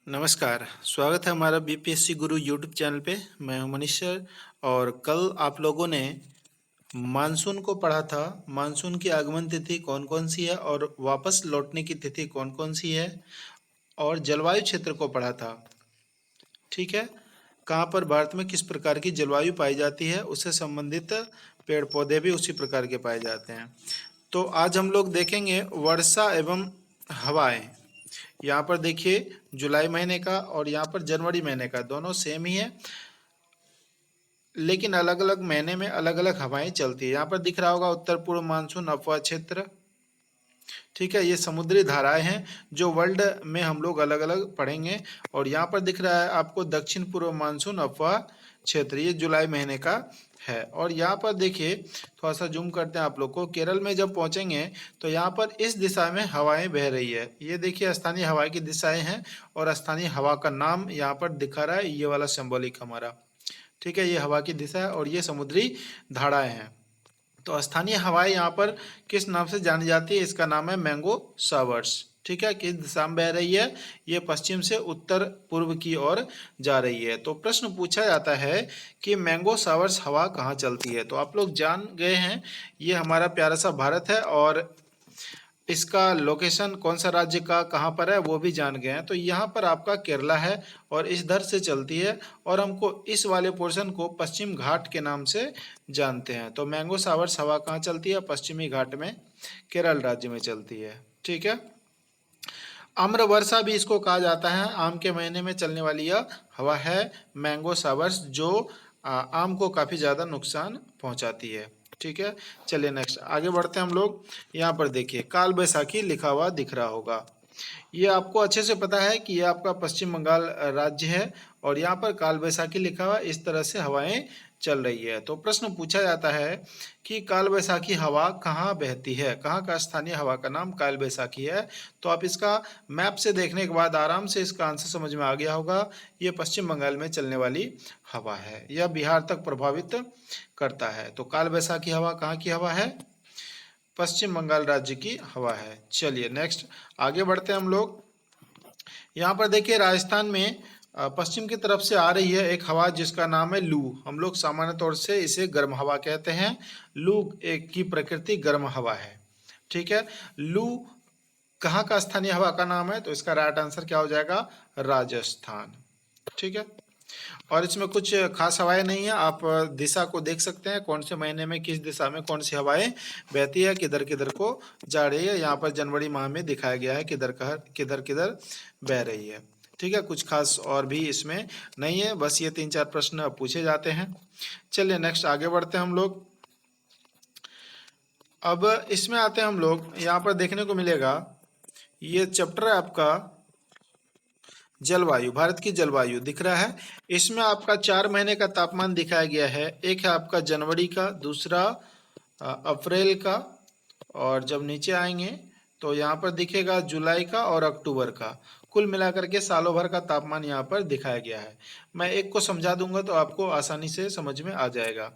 नमस्कार, स्वागत है हमारा बीपीएससी गुरु यूट्यूब चैनल पे। मैं हूं मनीष सर। और कल आप लोगों ने मानसून को पढ़ा था। मानसून की आगमन तिथि कौन कौन सी है और वापस लौटने की तिथि कौन कौन सी है, और जलवायु क्षेत्र को पढ़ा था। ठीक है, कहाँ पर भारत में किस प्रकार की जलवायु पाई जाती है, उससे संबंधित पेड़ पौधे भी उसी प्रकार के पाए जाते हैं। तो आज हम लोग देखेंगे वर्षा एवं हवाएं। यहाँ पर देखिए जुलाई महीने का और यहाँ पर जनवरी महीने का दोनों सेम ही है, लेकिन अलग अलग महीने में अलग अलग हवाएं चलती है। यहाँ पर दिख रहा होगा उत्तर पूर्व मानसून अफवाह क्षेत्र। ठीक है, ये समुद्री धाराएं हैं जो वर्ल्ड में हम लोग अलग अलग पढ़ेंगे। और यहाँ पर दिख रहा है आपको दक्षिण पूर्व मानसून अफवाह क्षेत्र, ये जुलाई महीने का है। और यहाँ पर देखिए, थोड़ा सा जूम करते हैं आप लोग को। केरल में जब पहुंचेंगे तो यहाँ पर इस दिशा में हवाएं बह रही है। ये देखिए स्थानीय हवा की दिशाएं हैं, और स्थानीय हवा का नाम यहाँ पर दिखा रहा है, ये वाला सिंबॉलिक हमारा। ठीक है, ये हवा की दिशा है और ये समुद्री धाराएं हैं। तो स्थानीय हवाएं यहाँ पर किस नाम से जानी जाती है, इसका नाम है मैंगो शावर्स। ठीक है, किस दिशा में बह रही है, ये पश्चिम से उत्तर पूर्व की ओर जा रही है। तो प्रश्न पूछा जाता है कि मैंगो शावर्स हवा कहाँ चलती है। तो आप लोग जान गए हैं, ये हमारा प्यारा सा भारत है, और इसका लोकेशन कौन सा राज्य का कहाँ पर है वो भी जान गए हैं। तो यहाँ पर आपका केरला है और इस धर से चलती है, और हमको इस वाले पोर्शन को पश्चिम घाट के नाम से जानते हैं। तो मैंगो शावर्स हवा कहाँ चलती है, पश्चिमी घाट में, केरल राज्य में चलती है। ठीक है, आम्र वर्षा भी इसको कहा जाता है। आम के महीने में चलने वाली यह हवा है मैंगो शावर्स, जो आम को काफ़ी ज़्यादा नुकसान पहुंचाती है। ठीक है, चलिए नेक्स्ट आगे बढ़ते हैं हम लोग। यहाँ पर देखिए काल बैसाखी लिखा हुआ दिख रहा होगा। ये आपको अच्छे से पता है कि ये आपका पश्चिम बंगाल राज्य है, और यहाँ पर काल बैसाखी लिखा हुआ, इस तरह से हवाएं चल रही है। तो प्रश्न पूछा जाता है कि काल बैसाखी हवा कहाँ बहती है, कहाँ का स्थानीय हवा का नाम काल बैसाखी है। तो आप इसका मैप से देखने के बाद आराम से इसका आंसर समझ में आ गया होगा। ये पश्चिम बंगाल में चलने वाली हवा है, यह बिहार तक प्रभावित करता है। तो काल बैसाखी हवा कहाँ की हवा है, पश्चिम बंगाल राज्य की हवा है। चलिए नेक्स्ट आगे बढ़ते हैं हम लोग। यहाँ पर देखिए राजस्थान में पश्चिम की तरफ से आ रही है एक हवा जिसका नाम है लू। हम लोग सामान्य तौर से इसे गर्म हवा कहते हैं। लू एक की प्रकृति गर्म हवा है। ठीक है, लू कहाँ का स्थानीय हवा का नाम है, तो इसका राइट आंसर क्या हो जाएगा, राजस्थान। ठीक है, और इसमें कुछ खास हवाएं नहीं है। आप दिशा को देख सकते हैं, कौन से महीने में किस दिशा में कौन सी हवाएं बहती है, किधर किधर को जा रही है। यहाँ पर जनवरी माह में दिखाया गया है किधर किधर किधर बह रही है। ठीक है, कुछ खास और भी इसमें नहीं है, बस ये 3-4 प्रश्न पूछे जाते हैं। चलिए नेक्स्ट आगे बढ़ते हैं हम लोग। अब इसमें आते हैं हम लोग, यहाँ पर देखने को मिलेगा ये चैप्टर है आपका जलवायु। भारत की जलवायु दिख रहा है। इसमें आपका 4 महीने का तापमान दिखाया गया है। एक है आपका जनवरी का, दूसरा अप्रैल का, और जब नीचे आएंगे तो यहाँ पर दिखेगा जुलाई का और अक्टूबर का। कुल मिलाकर के सालों भर का तापमान यहाँ पर दिखाया गया है। मैं एक को समझा दूंगा तो आपको आसानी से समझ में आ जाएगा।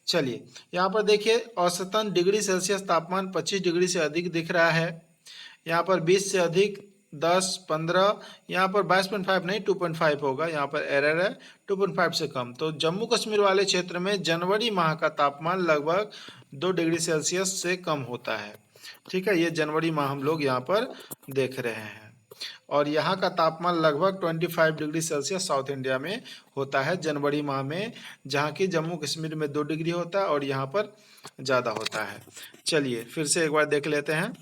चलिए यहाँ पर देखिए औसतन डिग्री सेल्सियस तापमान 25 डिग्री से अधिक दिख रहा है। यहाँ पर 20 से अधिक 10, 15, यहाँ पर 22.5 नहीं 2.5 होगा, यहाँ पर एरर है, 2.5 से कम। तो जम्मू कश्मीर वाले क्षेत्र में जनवरी माह का तापमान लगभग 2 डिग्री सेल्सियस से कम होता है। ठीक है, ये जनवरी माह हम लोग यहाँ पर देख रहे हैं। और यहाँ का तापमान लगभग 25 डिग्री सेल्सियस साउथ इंडिया में होता है जनवरी माह में, जहाँ की जम्मू कश्मीर में 2 डिग्री होता है और यहाँ पर ज़्यादा होता है। चलिए फिर से एक बार देख लेते हैं।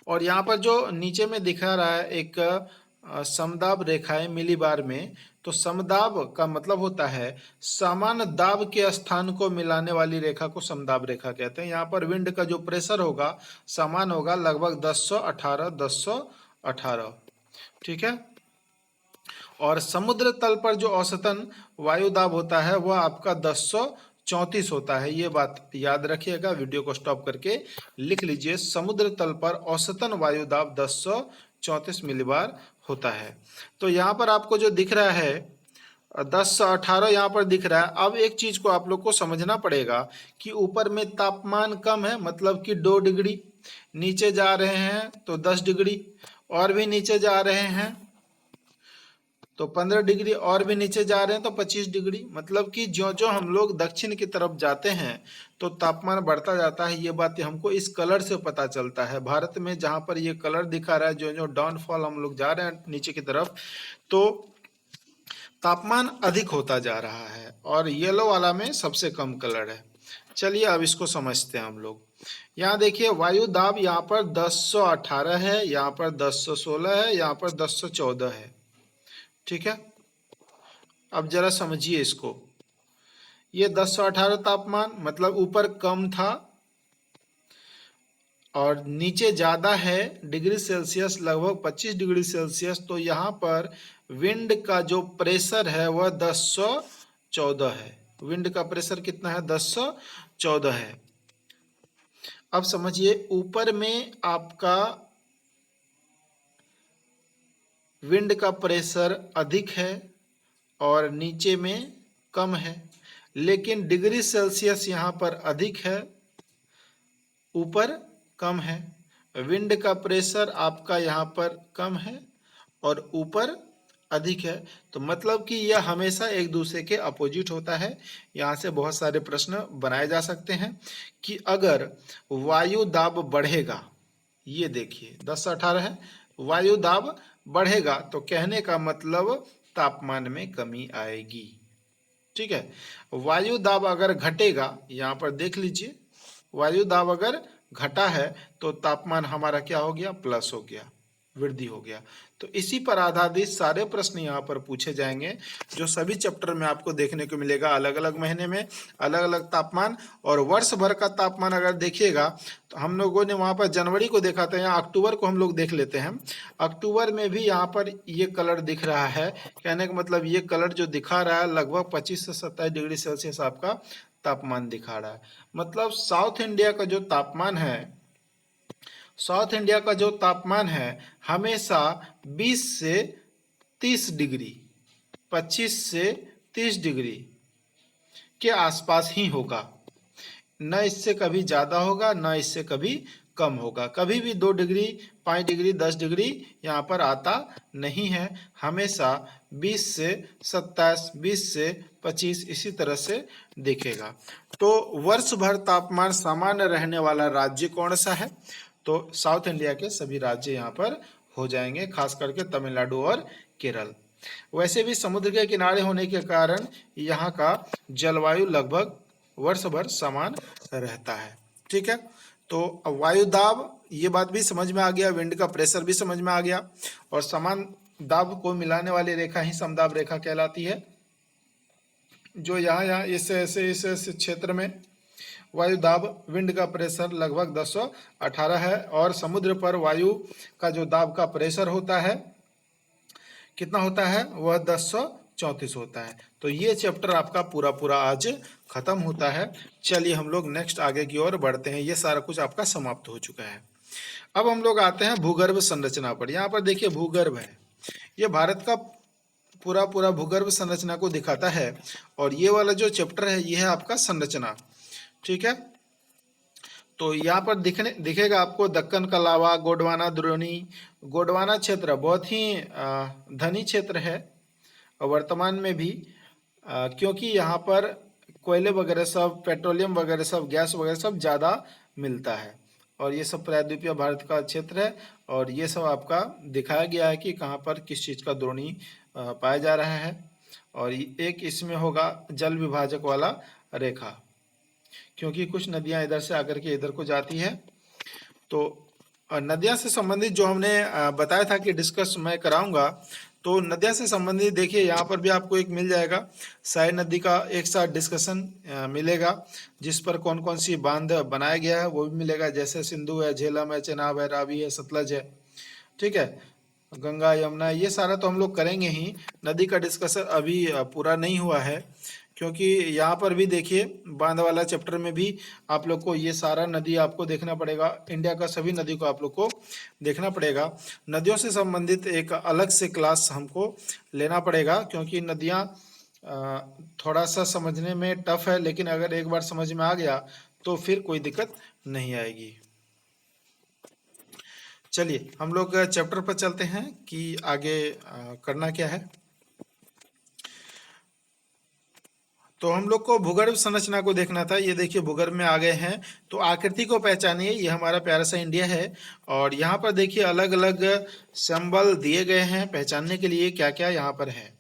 और यहाँ पर जो नीचे में दिखा रहा है एक समदाब रेखाएं मिलीबार में, तो समदाब का मतलब होता है समान दाब के स्थान को मिलाने वाली रेखा को समदाब रेखा कहते हैं। यहाँ पर विंड का जो प्रेशर होगा समान होगा, लगभग 1018। ठीक है, और समुद्र तल पर जो औसतन वायु दाब होता है वह आपका 1034 होता है। ये बात याद रखिएगा, वीडियो को स्टॉप करके लिख लीजिए। समुद्र तल पर औसतन वायु दाब 1034 मिलीबार होता है। तो यहाँ पर आपको जो दिख रहा है 1018 यहाँ पर दिख रहा है। अब एक चीज को आप लोग को समझना पड़ेगा कि ऊपर में तापमान कम है, मतलब कि 2 डिग्री, नीचे जा रहे हैं तो 10 डिग्री, और भी नीचे जा रहे हैं तो 15 डिग्री और भी नीचे जा रहे हैं तो 25 डिग्री। मतलब कि जो जो हम लोग दक्षिण की तरफ जाते हैं तो तापमान बढ़ता जाता है। ये बात हमको इस कलर से पता चलता है। भारत में जहाँ पर ये कलर दिखा रहा है, जो जो डाउनफॉल हम लोग जा रहे हैं नीचे की तरफ, तो तापमान अधिक होता जा रहा है। और येलो वाला में सबसे कम कलर है। चलिए अब इसको समझते हैं हम लोग। यहाँ देखिए वायु दाब यहाँ पर 1018 है, यहाँ पर 1016 है, यहाँ पर 1014 है। ठीक है, अब जरा समझिए इसको। ये 1018 तापमान मतलब ऊपर कम था और नीचे ज़्यादा है डिग्री सेल्सियस, लगभग 25 डिग्री सेल्सियस। तो यहाँ पर विंड का जो प्रेशर है वह 1014 है। विंड का प्रेशर कितना है? 1014 है। अब समझिए, ऊपर में आपका विंड का प्रेशर अधिक है और नीचे में कम है, लेकिन डिग्री सेल्सियस यहाँ पर अधिक है, ऊपर कम है। विंड का प्रेशर आपका यहाँ पर कम है और ऊपर अधिक है। तो मतलब कि यह हमेशा एक दूसरे के अपोजिट होता है। यहाँ से बहुत सारे प्रश्न बनाए जा सकते हैं कि अगर वायु दाब बढ़ेगा, ये देखिए 1018 है, वायु दाब बढ़ेगा तो कहने का मतलब तापमान में कमी आएगी। ठीक है, वायु दाब अगर घटेगा, यहाँ पर देख लीजिए, वायु दाब अगर घटा है तो तापमान हमारा क्या हो गया? प्लस हो गया, वृद्धि हो गया। तो इसी पर आधारित सारे प्रश्न यहाँ पर पूछे जाएंगे, जो सभी चैप्टर में आपको देखने को मिलेगा। अलग अलग महीने में अलग अलग तापमान, और वर्ष भर का तापमान अगर देखिएगा तो हम लोगों ने वहाँ पर जनवरी को देखा था, यहाँ अक्टूबर को हम लोग देख लेते हैं। अक्टूबर में भी यहाँ पर ये कलर दिख रहा है। कहने का मतलब ये कलर जो दिखा रहा है लगभग 25 से 27 डिग्री सेल्सियस आपका तापमान दिखा रहा है। मतलब साउथ इंडिया का जो तापमान है, साउथ इंडिया का जो तापमान है हमेशा 20 से 30 डिग्री, 25 से 30 डिग्री के आसपास ही होगा। न इससे कभी ज़्यादा होगा, न इससे कभी कम होगा। कभी भी 2 डिग्री, 5 डिग्री, 10 डिग्री यहाँ पर आता नहीं है। हमेशा 20 से 27, 20 से 25 इसी तरह से दिखेगा। तो वर्ष भर तापमान सामान्य रहने वाला राज्य कौन सा है? तो साउथ इंडिया के सभी राज्य यहाँ पर हो जाएंगे, खास करके तमिलनाडु और केरल। वैसे भी समुद्र के किनारे होने के कारण यहाँ का जलवायु लगभग वर्ष भर समान रहता है। ठीक है, तो वायु दाब ये बात भी समझ में आ गया, विंड का प्रेशर भी समझ में आ गया, और समान दाब को मिलाने वाली रेखा ही समदाब रेखा कहलाती है। जो यहाँ इस क्षेत्र में वायु दाब, विंड का प्रेशर लगभग 1018 है, और समुद्र पर वायु का जो दाब का प्रेशर होता है कितना होता है? वह 1034 होता है। तो ये चैप्टर आपका पूरा पूरा आज खत्म होता है। चलिए हम लोग नेक्स्ट आगे की ओर बढ़ते हैं। ये सारा कुछ आपका समाप्त हो चुका है। अब हम लोग आते हैं भूगर्भ संरचना पर। यहाँ पर देखिए भूगर्भ है, ये भारत का पूरा पूरा भूगर्भ संरचना को दिखाता है, और ये वाला जो चैप्टर है ये है आपका संरचना। ठीक है, तो यहाँ पर दिखेगा आपको दक्कन का लावा, गोंडवाना, द्रोणी। गोंडवाना क्षेत्र बहुत ही धनी क्षेत्र है और वर्तमान में भी, क्योंकि यहाँ पर कोयले वगैरह सब, पेट्रोलियम वगैरह सब, गैस वगैरह सब ज़्यादा मिलता है, और ये सब प्रायद्वीपीय भारत का क्षेत्र है। और ये सब आपका दिखाया गया है कि कहाँ पर किस चीज़ का द्रोणी पाया जा रहा है। और एक इसमें होगा जल विभाजक वाला रेखा, क्योंकि कुछ नदियां इधर से आकर के इधर को जाती है। तो नदियां से संबंधित जो हमने बताया था कि डिस्कस मैं कराऊंगा, तो नदियां से संबंधित देखिए यहाँ पर भी आपको एक मिल जाएगा, साई नदी का एक साथ डिस्कशन मिलेगा, जिस पर कौन कौन सी बांध बनाया गया है वो भी मिलेगा। जैसे सिंधु है, झेलम है, चेनाब है, रावी है, सतलज है। ठीक है, गंगा, यमुना, ये सारा तो हम लोग करेंगे ही। नदी का डिस्कशन अभी पूरा नहीं हुआ है, क्योंकि यहाँ पर भी देखिए बांध वाला चैप्टर में भी आप लोग को ये सारा नदी आपको देखना पड़ेगा। इंडिया का सभी नदी को आप लोग को देखना पड़ेगा। नदियों से संबंधित एक अलग से क्लास हमको लेना पड़ेगा, क्योंकि नदियाँ थोड़ा सा समझने में टफ है, लेकिन अगर एक बार समझ में आ गया तो फिर कोई दिक्कत नहीं आएगी। चलिए हम लोग चैप्टर पर चलते हैं कि आगे करना क्या है। तो हम लोग को भूगर्भ संरचना को देखना था। ये देखिए भूगर्भ में आ गए हैं, तो आकृति को पहचानिए। ये हमारा प्यारा सा इंडिया है और यहाँ पर देखिए अलग अलग सिंबल दिए गए हैं पहचानने के लिए क्या क्या यहाँ पर है।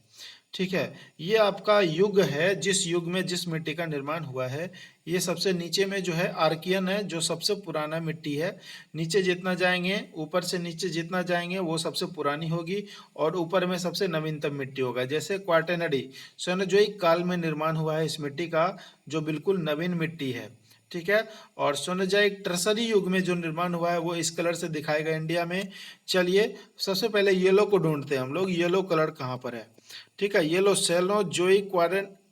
ठीक है, ये आपका युग है, जिस युग में जिस मिट्टी का निर्माण हुआ है। ये सबसे नीचे में जो है आर्कियन है, जो सबसे पुराना मिट्टी है। नीचे जितना जाएंगे, ऊपर से नीचे जितना जाएंगे वो सबसे पुरानी होगी और ऊपर में सबसे नवीनतम मिट्टी होगा। जैसे क्वाटेनरी सोनोजोइक काल में निर्माण हुआ है इस मिट्टी का, जो बिल्कुल नवीन मिट्टी है। ठीक है, और सोनोजोइक टर्सरी युग में जो निर्माण हुआ है वो इस कलर से दिखाएगा इंडिया में। चलिए सबसे पहले येलो को ढूंढते हैं हम लोग, येलो कलर कहाँ पर है। ठीक है, येलो सेनोजोइक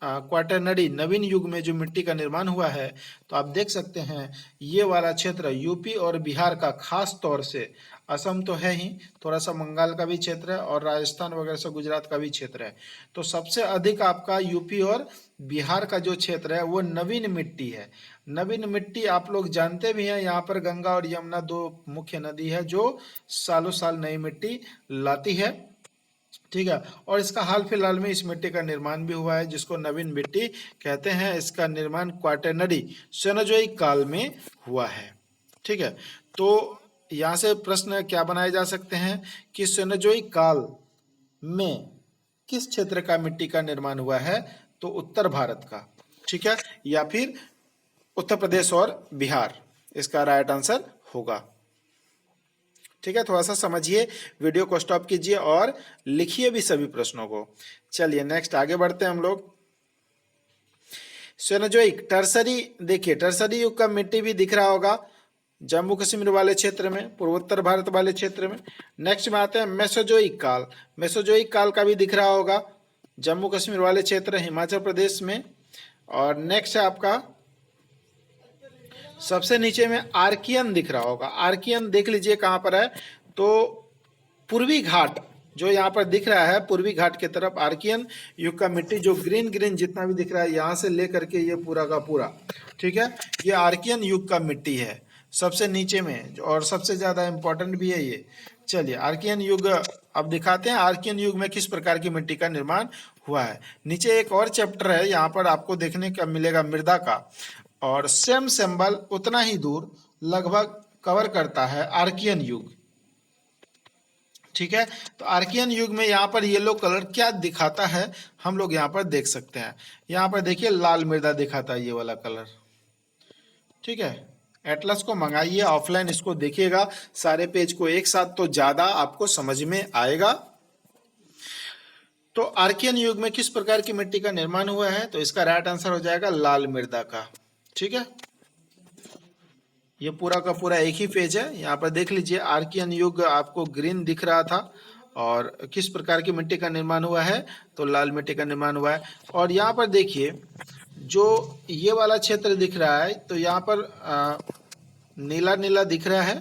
क्वाटरनरी नवीन युग में जो मिट्टी का निर्माण हुआ है, तो आप देख सकते हैं ये वाला क्षेत्र यूपी और बिहार का, खास तौर से असम तो है ही, थोड़ा सा बंगाल का भी क्षेत्र है और राजस्थान वगैरह से गुजरात का भी क्षेत्र है। तो सबसे अधिक आपका यूपी और बिहार का जो क्षेत्र है वो नवीन मिट्टी है। नवीन मिट्टी आप लोग जानते भी हैं, यहाँ पर गंगा और यमुना दो मुख्य नदी है जो सालों साल नई मिट्टी लाती है। ठीक है, और इसका हाल फिलहाल में इस मिट्टी का निर्माण भी हुआ है, जिसको नवीन मिट्टी कहते हैं। इसका निर्माण क्वाटरनरी सेनोजोइक काल में हुआ है। ठीक है, तो यहाँ से प्रश्न क्या बनाए जा सकते हैं कि सेनोजोइक काल में किस क्षेत्र का मिट्टी का निर्माण हुआ है, तो उत्तर भारत का। ठीक है, या फिर उत्तर प्रदेश और बिहार इसका राइट आंसर होगा। ठीक है, थोड़ा सा समझिए, वीडियो को स्टॉप कीजिए और लिखिए भी सभी प्रश्नों को। चलिए नेक्स्ट आगे बढ़ते हैं हम लोग। सेनोजोइक टर्सरी, देखिए टर्सरी युग का मिट्टी भी दिख रहा होगा जम्मू कश्मीर वाले क्षेत्र में, पूर्वोत्तर भारत वाले क्षेत्र में। नेक्स्ट में आते हैं मेसोजोइक काल, मेसोजोइक काल का भी दिख रहा होगा जम्मू कश्मीर वाले क्षेत्र, हिमाचल प्रदेश में। और नेक्स्ट है आपका सबसे नीचे में आर्कियन दिख रहा होगा, आर्कियन देख लीजिए कहाँ पर है, तो पूर्वी घाट जो यहाँ पर दिख रहा है, पूर्वी घाट की तरफ आर्कियन युग का मिट्टी जो ग्रीन ग्रीन जितना भी दिख रहा है यहाँ से लेकर के ये पूरा का पूरा, ठीक है, ये आर्कियन युग का मिट्टी है सबसे नीचे में, और सबसे ज्यादा इंपॉर्टेंट भी है ये। चलिए आर्कियन युग अब दिखाते हैं, आर्कियन युग में किस प्रकार की मिट्टी का निर्माण हुआ है। नीचे एक और चैप्टर है, यहाँ पर आपको देखने का मिलेगा मृदा का, और सेम सिंबल उतना ही दूर लगभग कवर करता है आर्कियन युग। ठीक है, तो आर्कियन युग में यहाँ पर येलो कलर क्या दिखाता है हम लोग यहाँ पर देख सकते हैं। यहाँ पर देखिए लाल मृदा दिखाता है ये वाला कलर। ठीक है, एटलस को मंगाइए ऑफलाइन, इसको देखिएगा सारे पेज को एक साथ, तो ज्यादा आपको समझ में आएगा। तो आर्कियन युग में किस प्रकार की मिट्टी का निर्माण हुआ है, तो इसका राइट आंसर हो जाएगा लाल मृदा का। ठीक है, ये पूरा का पूरा एक ही पेज है, यहाँ पर देख लीजिए आर्कियन युग आपको ग्रीन दिख रहा था, और किस प्रकार की मिट्टी का निर्माण हुआ है, तो लाल मिट्टी का निर्माण हुआ है। और यहाँ पर देखिए जो ये वाला क्षेत्र दिख रहा है, तो यहाँ पर नीला नीला दिख रहा है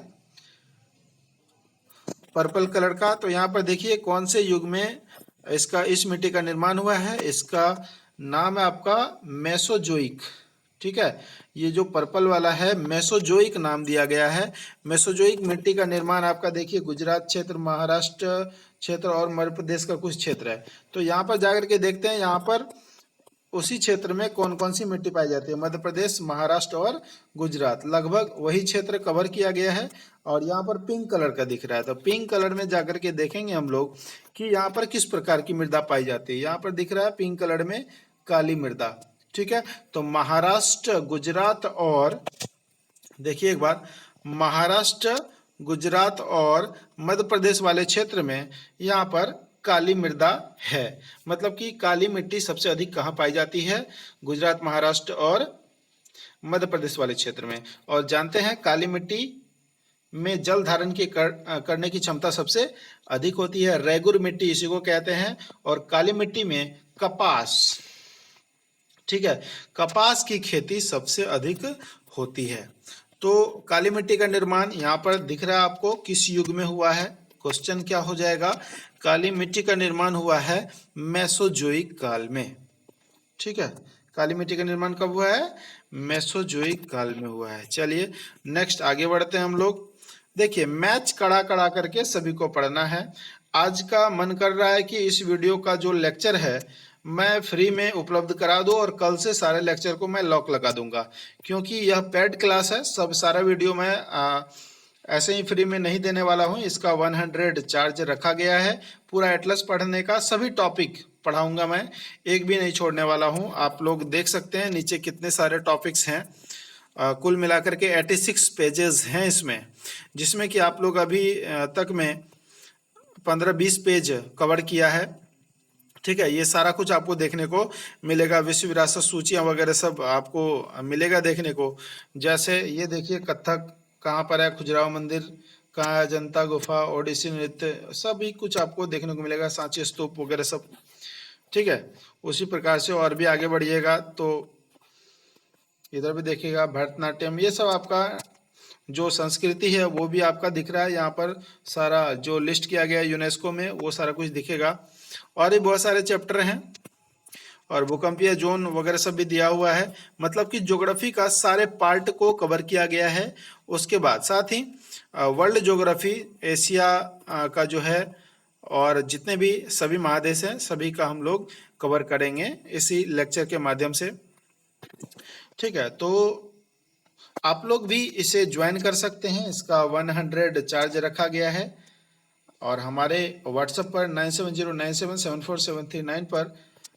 पर्पल कलर का, तो यहाँ पर देखिए कौन से युग में इसका इस मिट्टी का निर्माण हुआ है, इसका नाम है आपका मेसोजोइक। ठीक है, ये जो पर्पल वाला है मेसोजोइक नाम दिया गया है। मेसोजोइक मिट्टी का निर्माण आपका देखिए गुजरात क्षेत्र, महाराष्ट्र क्षेत्र और मध्य प्रदेश का कुछ क्षेत्र है। तो यहाँ पर जाकर के देखते हैं यहाँ पर उसी क्षेत्र में कौन कौन सी मिट्टी पाई जाती है, मध्य प्रदेश, महाराष्ट्र और गुजरात, लगभग वही क्षेत्र कवर किया गया है। और यहाँ पर पिंक कलर का दिख रहा है, तो पिंक कलर में जाकर के देखेंगे हम लोग कि यहाँ पर किस प्रकार की मृदा पाई जाती है। यहाँ पर दिख रहा है पिंक कलर में काली मृदा। ठीक है, तो महाराष्ट्र, गुजरात और देखिए एक बार, महाराष्ट्र, गुजरात और मध्य प्रदेश वाले क्षेत्र में यहाँ पर काली मृदा है। मतलब कि काली मिट्टी सबसे अधिक कहाँ पाई जाती है, गुजरात, महाराष्ट्र और मध्य प्रदेश वाले क्षेत्र में। और जानते हैं काली मिट्टी में जल धारण की करने की क्षमता सबसे अधिक होती है, रेगुर मिट्टी इसी को कहते हैं। और काली मिट्टी में कपास, ठीक है, कपास की खेती सबसे अधिक होती है। तो काली मिट्टी का निर्माण यहाँ पर दिख रहा है आपको किस युग में हुआ है, क्वेश्चन क्या हो जाएगा, काली मिट्टी का निर्माण हुआ है मेसोजोइक काल में। ठीक है, काली मिट्टी का निर्माण कब हुआ है, मेसोजोइक काल में हुआ है। चलिए नेक्स्ट आगे बढ़ते हैं हम लोग। देखिए मैच कड़ा कड़ा करके सभी को पढ़ना है। आज का मन कर रहा है कि इस वीडियो का जो लेक्चर है मैं फ्री में उपलब्ध करा दूं और कल से सारे लेक्चर को मैं लॉक लगा दूंगा, क्योंकि यह पेड क्लास है। सब सारा वीडियो मैं ऐसे ही फ्री में नहीं देने वाला हूं। इसका 100 चार्ज रखा गया है। पूरा एटलस पढ़ने का सभी टॉपिक पढ़ाऊंगा मैं, एक भी नहीं छोड़ने वाला हूं। आप लोग देख सकते हैं नीचे कितने सारे टॉपिक्स हैं। कुल मिलाकर के 86 पेजेस हैं इसमें, जिसमें कि आप लोग अभी तक में 15-20 पेज कवर किया है। ठीक है, ये सारा कुछ आपको देखने को मिलेगा। विश्व विरासत सूचियां वगैरह सब आपको मिलेगा देखने को। जैसे ये देखिए, कथक कहाँ पर है, खजुराहो मंदिर कहाँ है, अजंता गुफा, ओडिसी नृत्य, सभी कुछ आपको देखने को मिलेगा, सांची स्तूप वगैरह सब। ठीक है, उसी प्रकार से और भी आगे बढ़िएगा तो इधर भी देखिएगा, भरतनाट्यम, ये सब आपका जो संस्कृति है वो भी आपका दिख रहा है। यहाँ पर सारा जो लिस्ट किया गया है यूनेस्को में, वो सारा कुछ दिखेगा। और भी बहुत सारे चैप्टर हैं, और भूकंपीय जोन वगैरह सब भी दिया हुआ है। मतलब कि ज्योग्राफी का सारे पार्ट को कवर किया गया है। उसके बाद साथ ही वर्ल्ड ज्योग्राफी, एशिया का जो है, और जितने भी सभी महादेश हैं सभी का हम लोग कवर करेंगे इसी लेक्चर के माध्यम से। ठीक है, तो आप लोग भी इसे ज्वाइन कर सकते हैं। इसका 100 चार्ज रखा गया है, और हमारे व्हाट्सएप पर 9709774739 पर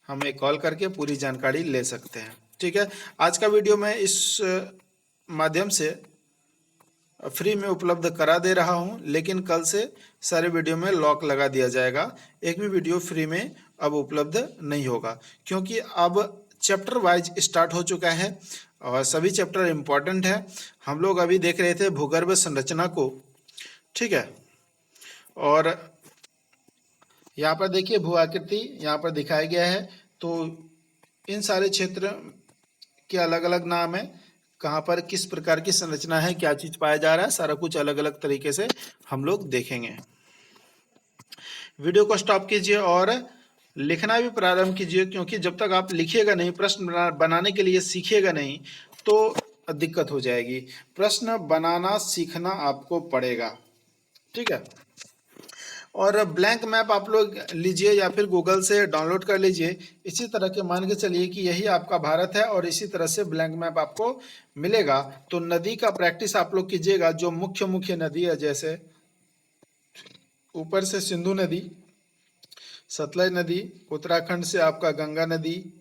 हमें कॉल करके पूरी जानकारी ले सकते हैं। ठीक है, आज का वीडियो मैं इस माध्यम से फ्री में उपलब्ध करा दे रहा हूं, लेकिन कल से सारे वीडियो में लॉक लगा दिया जाएगा। एक भी वीडियो फ्री में अब उपलब्ध नहीं होगा, क्योंकि अब चैप्टर वाइज स्टार्ट हो चुका है और सभी चैप्टर इम्पोर्टेंट है। हम लोग अभी देख रहे थे भूगर्भ संरचना को। ठीक है, और यहाँ पर देखिए भू आकृति यहाँ पर दिखाया गया है। तो इन सारे क्षेत्र के अलग अलग नाम है, कहाँ पर किस प्रकार की संरचना है, क्या चीज पाया जा रहा है, सारा कुछ अलग अलग तरीके से हम लोग देखेंगे। वीडियो को स्टॉप कीजिए और लिखना भी प्रारंभ कीजिए, क्योंकि जब तक आप लिखिएगा नहीं, प्रश्न बनाने के लिए सीखिएगा नहीं, तो दिक्कत हो जाएगी। प्रश्न बनाना सीखना आपको पड़ेगा। ठीक है, और ब्लैंक मैप आप लोग लीजिए या फिर गूगल से डाउनलोड कर लीजिए। इसी तरह के मान के चलिए कि यही आपका भारत है और इसी तरह से ब्लैंक मैप आपको मिलेगा। तो नदी का प्रैक्टिस आप लोग कीजिएगा, जो मुख्य मुख्य नदी है, जैसे ऊपर से सिंधु नदी, सतलज नदी, उत्तराखंड से आपका गंगा नदी,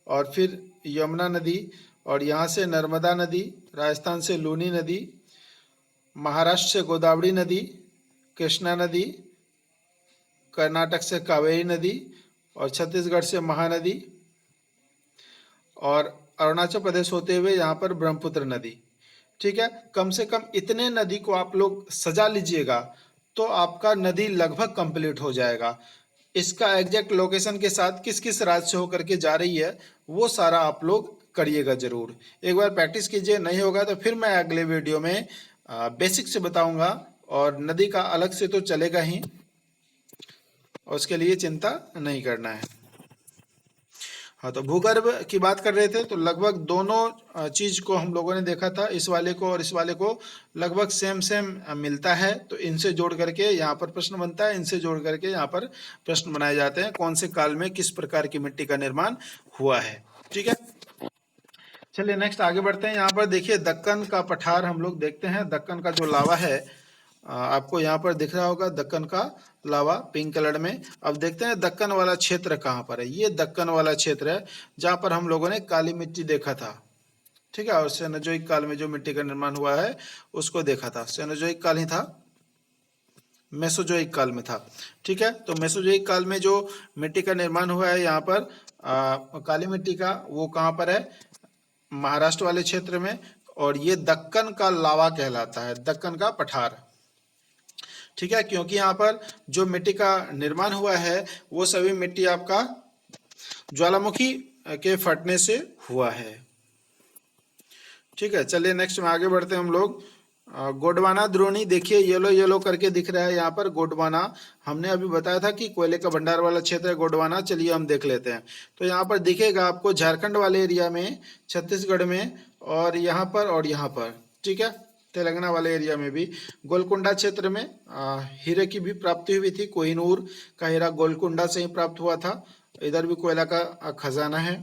और फिर यमुना नदी, और यहाँ से नर्मदा नदी, राजस्थान से लूनी नदी, महाराष्ट्र से गोदावरी नदी, कृष्णा नदी, कर्नाटक से कावेरी नदी, और छत्तीसगढ़ से महानदी, और अरुणाचल प्रदेश होते हुए यहाँ पर ब्रह्मपुत्र नदी। ठीक है, कम से कम इतने नदी को आप लोग सजा लीजिएगा तो आपका नदी लगभग कंप्लीट हो जाएगा। इसका एग्जैक्ट लोकेशन के साथ किस किस राज्य से होकर के जा रही है वो सारा आप लोग करिएगा जरूर। एक बार प्रैक्टिस कीजिए, नहीं होगा तो फिर मैं अगले वीडियो में बेसिक से बताऊंगा, और नदी का अलग से तो चलेगा ही, उसके लिए चिंता नहीं करना है। हाँ, तो भूगर्भ की बात कर रहे थे, तो लगभग दोनों चीज को हम लोगों ने देखा था। इस वाले को और इस वाले को लगभग सेम सेम मिलता है, तो इनसे जोड़ करके यहाँ पर प्रश्न बनता है, इनसे जोड़ करके यहाँ पर प्रश्न बनाए जाते हैं, कौन से काल में किस प्रकार की मिट्टी का निर्माण हुआ है। ठीक है, चलिए नेक्स्ट आगे बढ़ते हैं। यहाँ पर देखिए दक्कन का पठार हम लोग देखते हैं। दक्कन का जो लावा है, आपको यहाँ पर दिख रहा होगा दक्कन का लावा पिंक कलर में। अब देखते हैं दक्कन वाला क्षेत्र कहाँ पर है। ये दक्कन वाला क्षेत्र है जहाँ पर हम लोगों ने काली मिट्टी देखा था। ठीक है, और सेनोजोइक काल में जो मिट्टी का निर्माण हुआ है उसको देखा था। सेनोजोइक काल ही था, मेसोजोइक काल में था। ठीक है, तो मेसोजोइक काल में जो मिट्टी का निर्माण हुआ है यहाँ पर काली मिट्टी का, वो कहाँ पर है, महाराष्ट्र वाले क्षेत्र में। और ये दक्कन का लावा कहलाता है, दक्कन का पठार। ठीक है, क्योंकि यहाँ पर जो मिट्टी का निर्माण हुआ है वो सभी मिट्टी आपका ज्वालामुखी के फटने से हुआ है। ठीक है, चलिए नेक्स्ट में आगे बढ़ते हैं हम लोग। गोंडवाना द्रोणी देखिए येलो येलो करके दिख रहा है यहाँ पर। गोंडवाना हमने अभी बताया था कि कोयले का भंडार वाला क्षेत्र है गोंडवाना। चलिए हम देख लेते हैं। तो यहाँ पर दिखेगा आपको झारखंड वाले एरिया में, छत्तीसगढ़ में, और यहाँ पर और यहाँ पर। ठीक है, तेलंगाना वाले एरिया में भी। गोलकुंडा क्षेत्र में हीरे की भी प्राप्ति हुई थी। कोहिनूर का हीरा गोलकुंडा से ही प्राप्त हुआ था। इधर भी कोयला का खजाना है।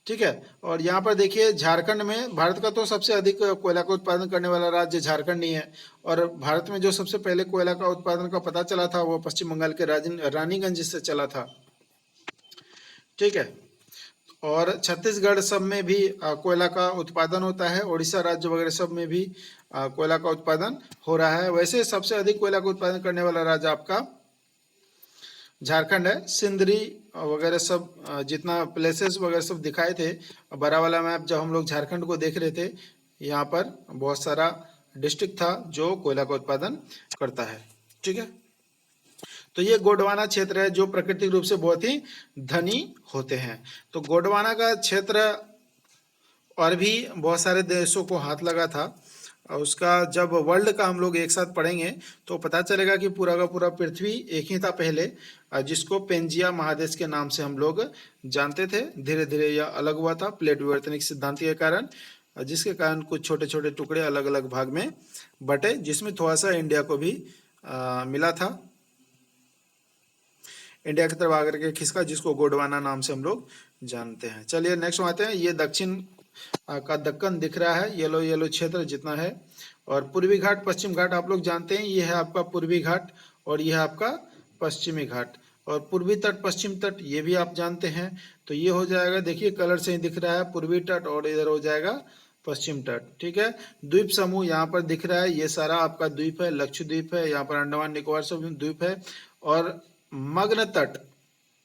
ठीक है। और यहाँ पर देखिए झारखंड में, भारत का तो सबसे अधिक कोयला का उत्पादन करने वाला राज्य झारखंड ही है। और भारत में जो सबसे पहले कोयला का उत्पादन का पता चला था वो पश्चिम बंगाल के रानीगंज से चला था। ठीक है। और छत्तीसगढ़ सब में भी कोयला का उत्पादन होता है। उड़ीसा राज्य वगैरह सब में भी कोयला का उत्पादन हो रहा है। वैसे सबसे अधिक कोयला का उत्पादन करने वाला राज्य आपका झारखंड है। सिंदरी वगैरह सब जितना प्लेसेस वगैरह सब दिखाए थे, बड़ा वाला मैप जब हम लोग झारखंड को देख रहे थे, यहाँ पर बहुत सारा डिस्ट्रिक्ट था जो कोयला का उत्पादन करता है। ठीक है। तो ये गोंडवाना क्षेत्र है जो प्राकृतिक रूप से बहुत ही धनी होते हैं। तो गोंडवाना का क्षेत्र और भी बहुत सारे देशों को हाथ लगा था। और उसका जब वर्ल्ड का हम लोग एक साथ पढ़ेंगे तो पता चलेगा कि पूरा का पूरा पृथ्वी एक ही था पहले, जिसको पेंजिया महादेश के नाम से हम लोग जानते थे। धीरे धीरे यह अलग हुआ था प्लेट विवर्तनिक सिद्धांत के कारण, जिसके कारण कुछ छोटे छोटे टुकड़े अलग अलग भाग में बटे, जिसमें थोड़ा सा इंडिया को भी मिला था। इंडिया की तरफ आकर के खिसका, जिसको गोंडवाना नाम से हम लोग जानते हैं। चलिए नेक्स्ट आते हैं। ये दक्षिण का दक्कन दिख रहा है, येलो येलो क्षेत्र जितना है। और पूर्वी घाट पश्चिम घाट आप लोग जानते हैं, ये है आपका पूर्वी घाट और यह है आपका पश्चिमी घाट। और पूर्वी तट पश्चिम तट ये भी आप जानते हैं। तो ये हो जाएगा, देखिए कलर से ही दिख रहा है, पूर्वी तट और इधर हो जाएगा पश्चिम तट। ठीक है। द्वीप समूह यहाँ पर दिख रहा है, ये सारा आपका द्वीप है, लक्षद्वीप है, यहाँ पर अंडमान निकोबार सब द्वीप है। और मग्न तट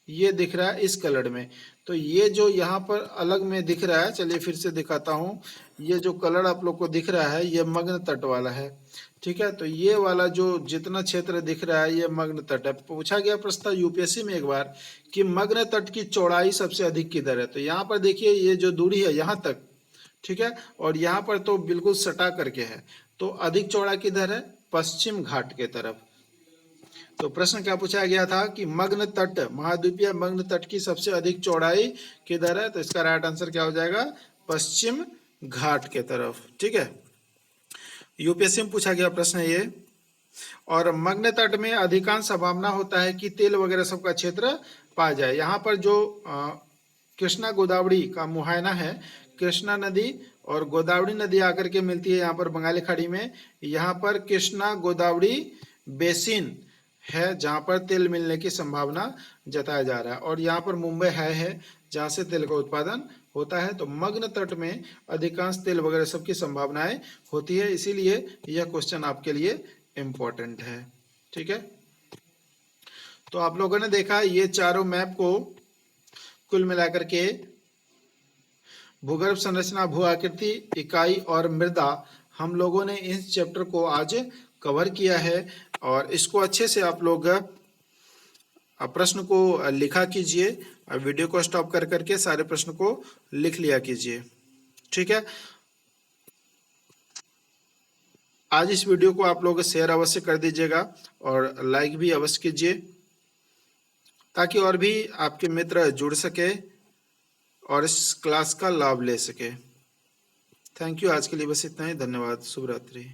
ये दिख रहा है इस कलर में। तो ये जो यहाँ पर अलग में दिख रहा है, चलिए फिर से दिखाता हूँ। ये जो कलर आप लोग को दिख रहा है ये मग्न तट वाला है। ठीक है। तो ये वाला जो जितना क्षेत्र दिख रहा है ये मग्न तट है। पूछा गया प्रश्न यूपीएससी में एक बार कि मग्न तट की चौड़ाई सबसे अधिक किधर है। तो यहाँ पर देखिए ये जो दूरी है यहाँ तक, ठीक है, और यहाँ पर तो बिल्कुल सटा करके है। तो अधिक चौड़ा किधर है? पश्चिम घाट के तरफ। तो प्रश्न क्या पूछा गया था कि मग्न तट, महाद्वीपीय मग्न तट की सबसे अधिक चौड़ाई किधर है? तो इसका राइट आंसर क्या हो जाएगा? पश्चिम घाट के तरफ। ठीक है। यूपीएससी में पूछा गया प्रश्न है ये। और मग्न तट में अधिकांश संभावना होता है कि तेल वगैरह सब का क्षेत्र पाया जाए। यहाँ पर जो कृष्णा गोदावरी का मुहायना है, कृष्णा नदी और गोदावरी नदी आकर के मिलती है यहाँ पर बंगाली खाड़ी में। यहाँ पर कृष्णा गोदावरी बेसिन है जहाँ पर तेल मिलने की संभावना जताया जा रहा है। और यहाँ पर मुंबई है जहाँ से तेल का उत्पादन होता है। तो मग्न तट में अधिकांश तेल वगैरह सबकी संभावनाएं होती है, इसीलिए यह क्वेश्चन आपके लिए इम्पोर्टेंट है। ठीक है। तो आप लोगों ने देखा ये चारों मैप को कुल मिलाकर के भूगर्भ संरचना, भू आकृति, इकाई और मृदा, हम लोगों ने इस चैप्टर को आज कवर किया है। और इसको अच्छे से आप लोग प्रश्न को लिखा कीजिए, वीडियो को स्टॉप कर करके सारे प्रश्न को लिख लिया कीजिए। ठीक है। आज इस वीडियो को आप लोग शेयर अवश्य कर दीजिएगा और लाइक भी अवश्य कीजिए, ताकि और भी आपके मित्र जुड़ सके और इस क्लास का लाभ ले सके। Thank you. आज के लिए बस इतना ही। धन्यवाद। शुभ रात्रि।